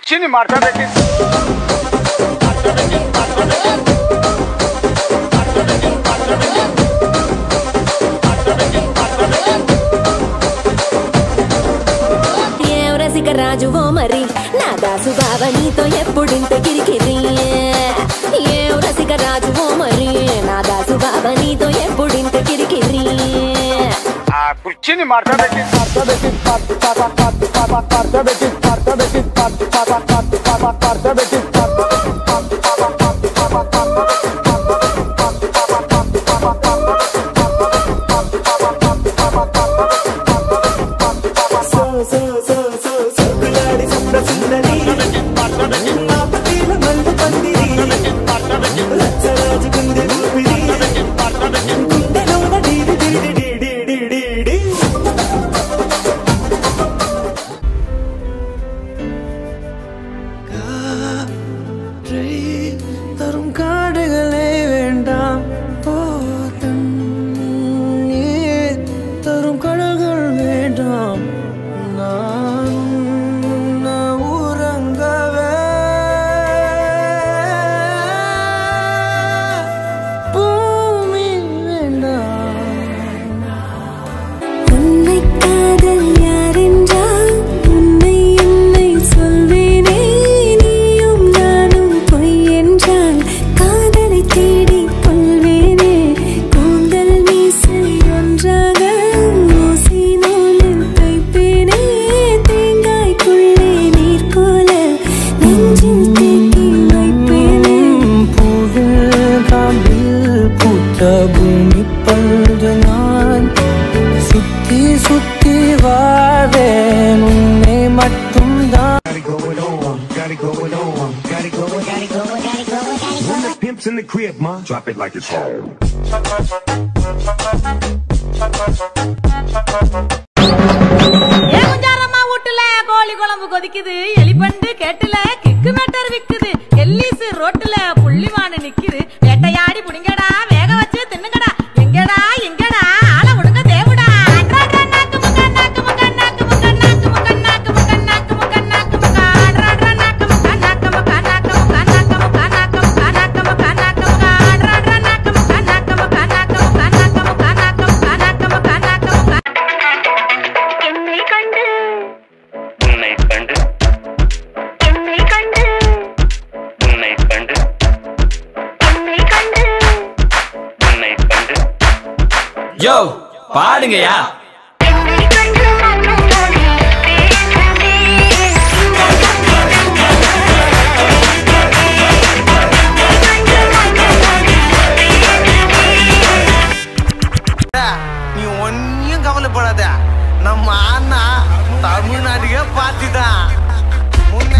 ಕುರ್ಚಿನಿ ಮಾಡ್ಕೋಬೇಕಿತ್ತು. రాజువో మరి నా దాసు బావ నీతో ఎప్పుడింత కిరికిరి ఏ రసిక రాజువో మరి నా దాసు బావ నీతో ఎప్పుడింత కిరికిరి ఆ కుర్చీని మార్చబెట్టి தரும் காடுகளே வேண்டாம் போதும் தரும் கடல்கள் வேண்டாம் நான் ஊரங்கவே பூமி வேண்டாம் உன்னை காதல் யாரென்றால் உன்னை என்னை சொல்வேனே நீயும் நானும் பொய் என்றால் காதலை தேடி கொள்வேனே கூந்தல் மீசை ஒன்றாக ஊசி நூலில் தைப்பேனே தேங்காய்க்குள்ளே நீர் போல நெஞ்சில் தேக்கி வைப்பேனே பூவில் காம்பில் பூத்த பூமி பழுது நான் சுத்தி சுத்தி வாழ்வேன் உன்னை மட்டும்தான். When the pimp's in the crib, ma, drop it like it's home. கோழி குழம்பு கொதிக்குது எலிபண்டு கேட்டுல கிக்கு மேட்டர் விக்குது எல்லிசு ரோட்டுல புள்ளிமானு நிக்குது வேட்டையாடி புடிங்கடா வேக வச்சு தின்னுங்கடா எங்கடா எங்கடா ஆள விடுங்க தேவுடா யோ பாடுங்கயா. நீ ஒன்னும் கவலைப்படாத, நம்ம அண்ணா தமிழ்நாட்டுக்கே பார்த்துதான் முன்ன